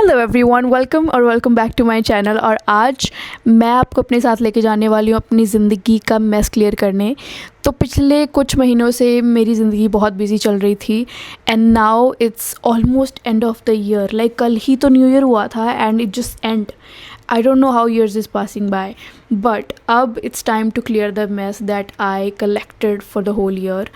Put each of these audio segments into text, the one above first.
Hello everyone, welcome back to my channel. और आज मैं आपको अपने साथ लेके जाने वाली हूँ अपनी ज़िंदगी का मेस क्लियर करने। तो पिछले कुछ महीनों से मेरी ज़िंदगी बहुत बिजी चल रही थी and now it's almost end of the year. Like कल ही तो न्यू ईयर हुआ था and it just end. I don't know how years is passing by, but अब it's time to clear the mess that I collected for the whole year.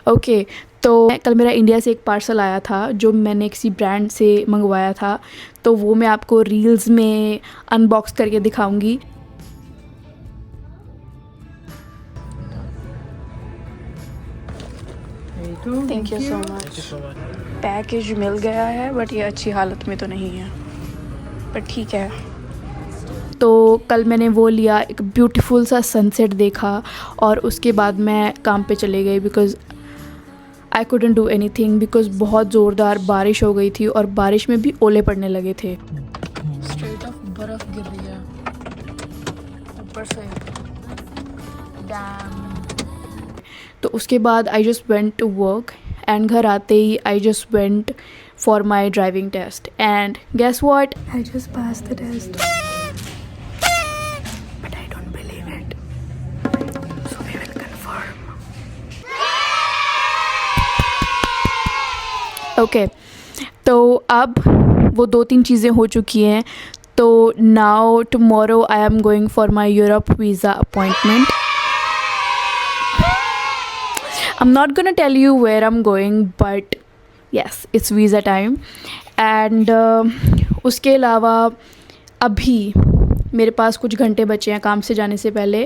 Okay, तो कल मेरा India से एक पार्सल आया था जो मैंने किसी ब्रांड से मंगवाया था, तो वो मैं आपको रील्स में अनबॉक्स करके दिखाऊंगी। Thank you so much. Package मिल गया है बट ये अच्छी हालत में तो नहीं है, पर ठीक है। तो कल मैंने वो लिया, एक ब्यूटीफुल सा सनसेट देखा और उसके बाद मैं काम पे चले गई because I couldn't do anything because बहुत ज़ोरदार बारिश हो गई थी और बारिश में भी ओले पड़ने लगे थे। स्ट्रेट ऑफ बर्फ़ गिर रही है ऊपर से। तो उसके बाद I just went to work and घर आते ही I just went for my driving test and guess what, I just pass the test but I don't believe it, so we will confirm. Okay, तो अब वो 2-3 चीज़ें हो चुकी हैं। तो now tomorrow I am going for my Europe visa appointment. I'm not gonna tell you where I'm going, but yes, it's visa time. And उसके अलावा अभी मेरे पास कुछ घंटे बचे हैं काम से जाने से पहले।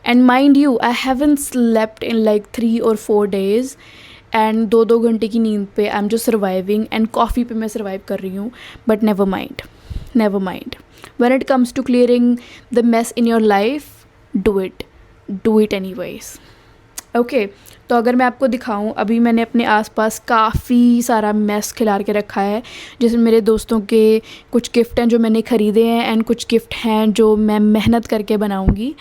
And mind you, I haven't slept in like 3 or 4 days and 2-2 घंटे की नींद पे I am just surviving and coffee पे मैं सर्वाइव कर रही हूँ। But never mind, when it comes to clearing the mess in your life, do it anyways. Okay, तो अगर मैं आपको दिखाऊं, अभी मैंने अपने आसपास काफ़ी सारा मेस खिलार के रखा है, जिसमें मेरे दोस्तों के कुछ गिफ्ट हैं जो मैंने ख़रीदे हैं एंड कुछ गिफ्ट हैं जो मैं मेहनत करके बनाऊंगी।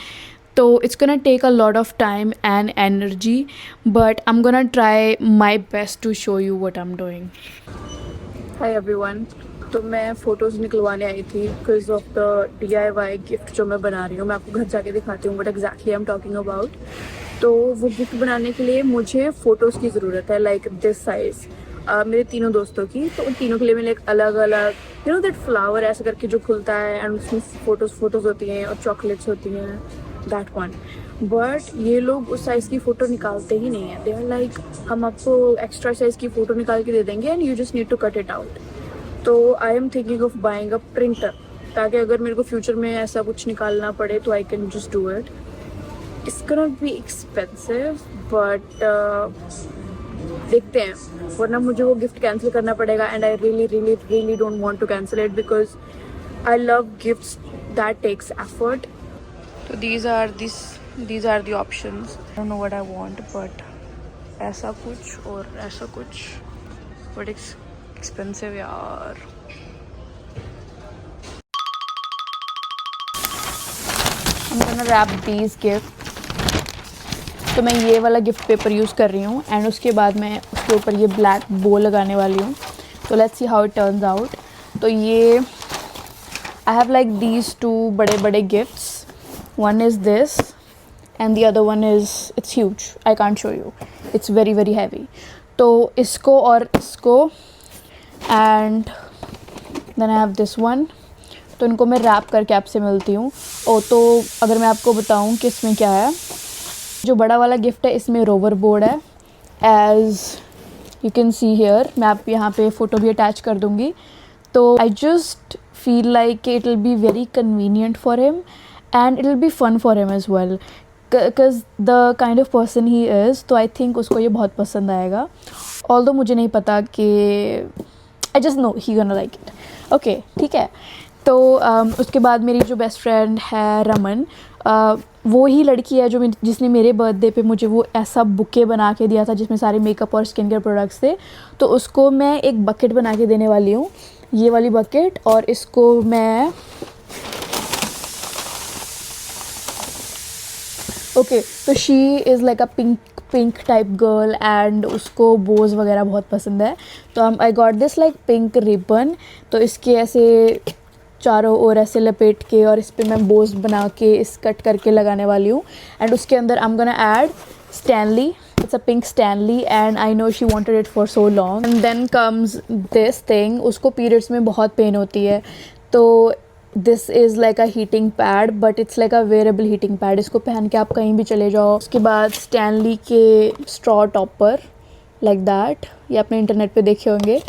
तो it's gonna take a lot of time and energy, but I am gonna try my best to show you what I am doing. Hi everyone, तो मैं फ़ोटोज़ निकलवाने आई थी because of the DIY gift जो मैं बना रही हूँ। मैं आपको घर जाके दिखाती हूँ what exactly I am talking about. तो वो गिफ्ट बनाने के लिए मुझे फ़ोटोज़ की ज़रूरत है, लाइक दिस साइज़, मेरे तीनों दोस्तों की। तो उन तीनों के लिए मैंने एक अलग अलग दैट फ्लावर ऐसे करके जो खुलता है एंड उसमें फ़ोटोज़ होती हैं और चॉकलेट्स होती हैं, दैट वन। बट ये लोग उस साइज़ की फ़ोटो निकालते ही नहीं है। दे आर लाइक, हम आपको एक्स्ट्रा साइज़ की फ़ोटो निकाल के दे देंगे and you just need to cut it out. तो I am thinking of buying a printer, ताकि अगर मेरे को फ्यूचर में ऐसा कुछ निकालना पड़े तो I can just do it. It's gonna be expensive, but देखते हैं, वरना मुझे वो गिफ्ट कैंसिल करना पड़ेगा and I really don't want to cancel it because I love gifts that takes effort. तो these are the options. I don't know what I want, but ऐसा कुछ और ऐसा कुछ, but it's expensive यार। I'm gonna wrap these gifts. तो मैं ये वाला गिफ्ट पेपर यूज़ कर रही हूँ एंड उसके बाद मैं उसके ऊपर ये ब्लैक बो लगाने वाली हूँ। तो let's see how it turns out. तो ये आई हैव लाइक दीज 2 बड़े बड़े gifts, one is this and the other one is, it's huge, I can't show you, it's very heavy. तो इसको और इसको and then I have this one. तो इनको मैं रैप करके आपसे मिलती हूँ। तो अगर मैं आपको बताऊँ कि इसमें क्या है, जो बड़ा वाला गिफ्ट है इसमें रोवर बोर्ड है, as you can see here. मैं आप यहाँ पे फ़ोटो भी अटैच कर दूँगी। तो I just feel like it will be very convenient for him and it will be fun for him as well because the kind of person he is. तो I think उसको ये बहुत पसंद आएगा, ऑल्दो मुझे नहीं पता कि, I just know he gonna like it. Okay, ठीक है। तो उसके बाद मेरी जो बेस्ट फ्रेंड है रमन, वो ही लड़की है जिसने मेरे बर्थडे पे मुझे वो ऐसा बुके बना के दिया था जिसमें सारे मेकअप और स्किन केयर प्रोडक्ट्स थे। तो उसको मैं एक बकेट बना के देने वाली हूँ, ये वाली बकेट, और इसको मैं तो she is like a pink type girl and उसको बोज वगैरह बहुत पसंद है, तो I got this like pink ribbon. तो इसके ऐसे चारों ओर ऐसे लपेट के और इस पर मैं बोज बना के इस कट करके लगाने वाली हूँ। एंड उसके अंदर I am gonna add Stanley, it's a pink Stanley and I know she wanted it for so long. And then comes this thing, उसको पीरियड्स में बहुत पेन होती है, तो this is like a heating pad, but it's like a wearable heating pad. इसको पहन के आप कहीं भी चले जाओ। उसके बाद स्टैनली के स्ट्रॉ टॉपर लाइक दैट, ये आपने इंटरनेट पे देखे होंगे।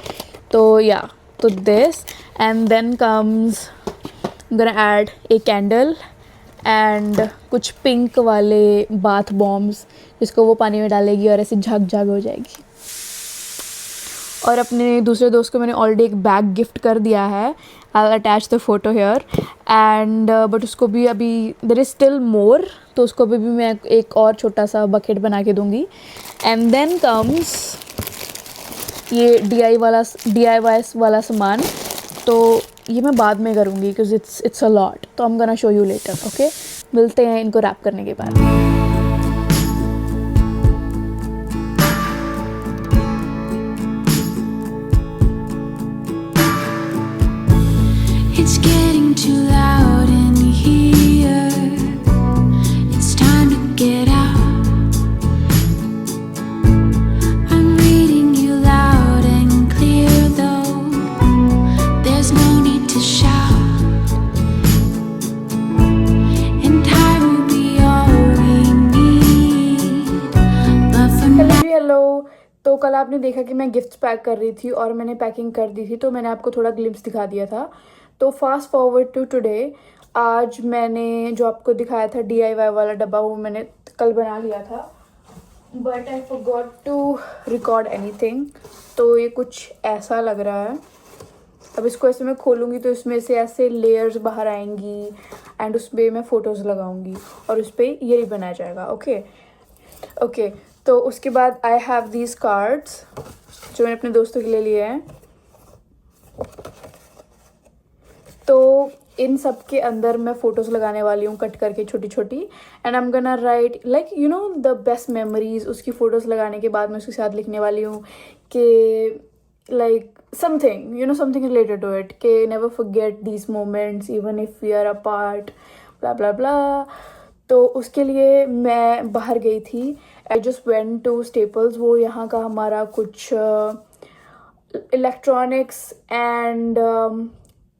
तो या तो this and then comes gonna add a candle and कुछ पिंक वाले बाथ बॉम्ब्स, जिसको वो पानी में डालेगी और ऐसे झग झग हो जाएगी। और अपने दूसरे दोस्त को मैंने ऑलरेडी एक बैग गिफ्ट कर दिया है, I attach the photo here and but उसको भी अभी देयर इज़ स्टिल मोर, तो उसको भी मैं एक और छोटा सा बकेट बना के दूँगी। एंड देन कम्स ये DIY वाला सामान, तो ये मैं बाद में करूँगी बिकॉज इट्स अ लॉट, तो I am gonna show you later. Okay, मिलते हैं इनको रैप करने के बाद। It's getting too loud in here. It's time to get out. I'm reading you loud and clear though. There's no need to shout. And time will be all we need. But for now. Hello, तो कल आपने देखा कि मैं gifts pack कर रही थी और मैंने पैकिंग कर दी थी, तो मैंने आपको थोड़ा ग्लिम्स दिखा दिया था। तो फास्ट फॉरवर्ड टू टुडे, आज मैंने जो आपको दिखाया था DIY वाला डब्बा, वो मैंने कल बना लिया था, but I forgot to record anything. तो ये कुछ ऐसा लग रहा है। अब इसको ऐसे मैं खोलूँगी तो इसमें से ऐसे लेयर्स बाहर आएंगी एंड उस पर मैं फ़ोटोज़ लगाऊंगी और उस पर ये रिबन आ जाएगा। ओके, तो उसके बाद आई हैव दीज कार्ड्स जो मैंने अपने दोस्तों के लिए लिए हैं। तो इन सब के अंदर मैं फ़ोटोज़ लगाने वाली हूँ कट करके छोटी छोटी, and I am gonna right like you know the best memories. उसकी फ़ोटोज़ लगाने के बाद मैं उसके साथ लिखने वाली हूँ कि like something related to it, कि never forget these moments even if we are apart, blah blah blah. तो उसके लिए मैं बाहर गई थी, I just went to Staples, वो यहाँ का हमारा कुछ इलेक्ट्रॉनिक्स एंड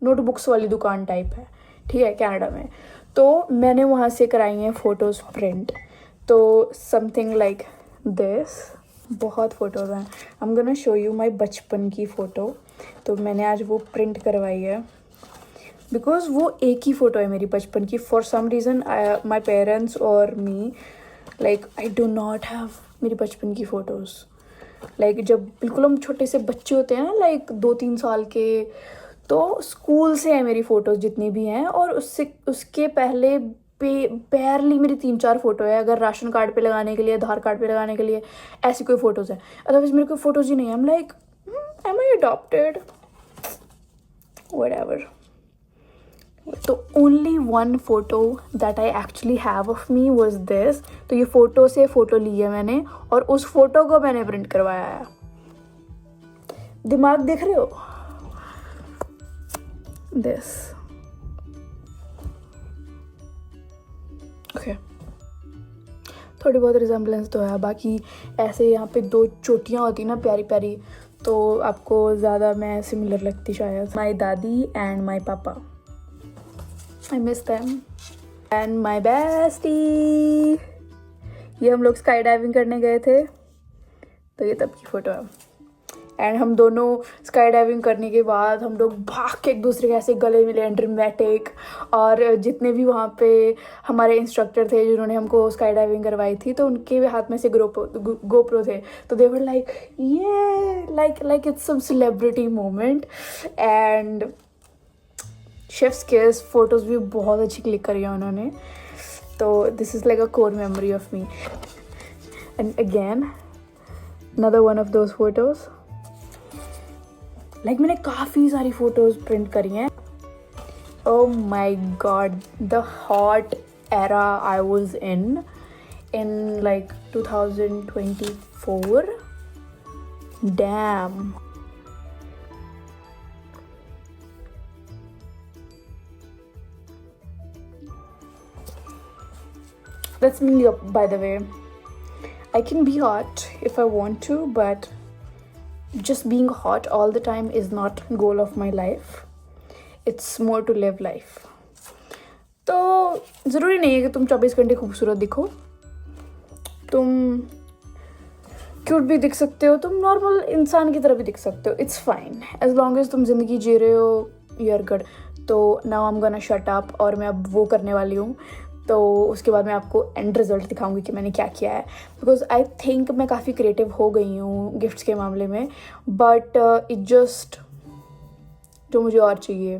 नोटबुक्स वाली दुकान टाइप है, ठीक है, कनाडा में। तो मैंने वहाँ से कराई हैं फ़ोटोज़ प्रिंट, तो समथिंग लाइक दिस, बहुत फ़ोटोज़ हैं। आई एम गोना शो यू माई बचपन की फ़ोटो। तो मैंने आज वो प्रिंट करवाई है बिकॉज वो एक ही फ़ोटो है मेरी बचपन की। For some reason my parents और me like I do not have मेरी बचपन की फ़ोटोज़। लाइक जब बिल्कुल हम छोटे से बच्चे होते हैं ना, लाइक 2-3 साल के, तो स्कूल से है मेरी फ़ोटोज़ जितनी भी हैं, और उसके पहले बैरली मेरी 3-4 फ़ोटो है। अगर राशन कार्ड पे लगाने के लिए, आधार कार्ड पे लगाने के लिए, ऐसी कोई फ़ोटोज़ है। अदरवाइज मेरे कोई फ़ोटोज़ ही नहीं है। I am like am I adopted, whatever. तो only one photo that I actually have of me was this. तो ये फ़ोटो से फ़ोटो ली है मैंने और उस फ़ोटो को मैंने प्रिंट करवाया है। दिमाग देख रहे हो? दिस ओके, थोड़ी बहुत रिजेम्बलेंस तो है। बाकी ऐसे यहाँ पे 2 चोटियाँ होती ना प्यारी प्यारी, तो आपको ज़्यादा मैं सिमिलर लगती शायद। माई दादी एंड माई पापा, I miss them and my bestie। ये हम लोग स्काई डाइविंग करने गए थे, तो ये तब की फ़ोटो है। एंड हम दोनों स्काई डाइविंग करने के बाद हम लोग भाग के एक दूसरे के ऐसे गले मिले, ड्रामेटिक। और जितने भी वहाँ पे हमारे इंस्ट्रक्टर थे जिन्होंने हमको स्काई डाइविंग करवाई थी, तो उनके भी हाथ में से गोप्रो थे, तो दे वर लाइक ये like it's some celebrity moment. And शेफ्स केस फ़ोटोज़ भी बहुत अच्छी क्लिक करी है उन्होंने। तो this is like a core memory of me. And again another one of those photos, लाइक मैंने काफ़ी सारी फ़ोटोज़ प्रिंट करी हैं। Oh my god, the hot era I was in like 2024. Damn. That's me, by the way. I can be hot if I want to, but just being hot all the time is not goal of my life. It's more to live life. तो ज़रूरी नहीं है कि तुम 24 घंटे खूबसूरत दिखो. तुम क्यूट भी दिख सकते हो, तुम नॉर्मल इंसान की तरह भी दिख सकते हो. It's fine as long as तुम ज़िंदगी जी रहे हो, यू आर गुड. तो now I am gonna shut up और मैं अब वो करने वाली हूँ. तो उसके बाद मैं आपको एंड रिज़ल्ट दिखाऊंगी कि मैंने क्या किया है. बिकॉज आई थिंक मैं काफ़ी क्रिएटिव हो गई हूँ गिफ्ट्स के मामले में, बट इट जस्ट जो मुझे और चाहिए,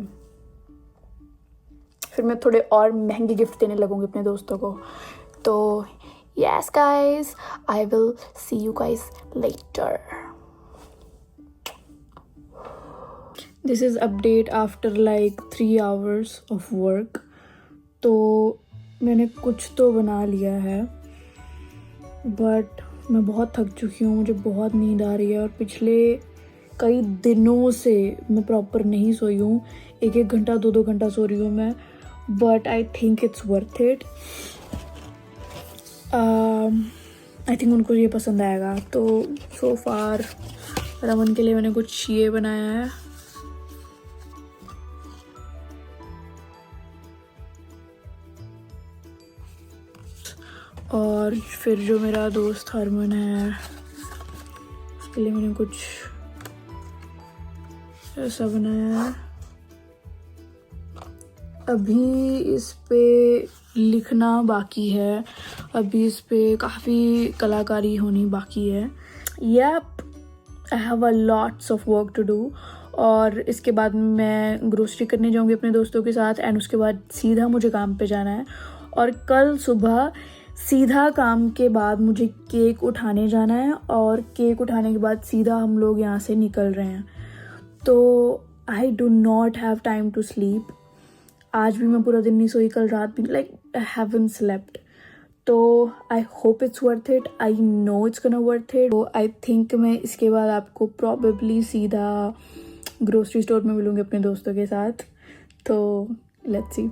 फिर मैं थोड़े और महंगे गिफ्ट देने लगूंगी अपने दोस्तों को. तो yes guys, I will see you guys later. This is update after like 3 hours of work. तो मैंने कुछ तो बना लिया है, बट मैं बहुत थक चुकी हूँ, मुझे बहुत नींद आ रही है और पिछले कई दिनों से मैं प्रॉपर नहीं सोई हूँ. 1-1 घंटा 2-2 घंटा सो रही हूँ मैं, but I think it's worth it. I think उनको ये पसंद आएगा. तो सो फार रमन के लिए मैंने कुछ ये बनाया है. और फिर जो मेरा दोस्त हरमन है उसके लिए मैंने कुछ ऐसा बनाया है. अभी इस पे लिखना बाकी है, अभी इस पे काफ़ी कलाकारी होनी बाकी है. Yup, I have a lots of work to do. और इसके बाद मैं ग्रोसरी करने जाऊंगी अपने दोस्तों के साथ, एंड उसके बाद सीधा मुझे काम पे जाना है. और कल सुबह सीधा काम के बाद मुझे केक उठाने जाना है, और केक उठाने के बाद सीधा हम लोग यहाँ से निकल रहे हैं. तो I do not have time to sleep. आज भी मैं पूरा दिन नहीं सोई, कल रात भी लाइक आई हैवंट स्लेप्ट. तो I hope it's worth it. I know it's gonna worth it. तो आई थिंक मैं इसके बाद आपको प्रॉबेबली सीधा ग्रोसरी स्टोर में मिलूँगी अपने दोस्तों के साथ. तो लेट्स सी.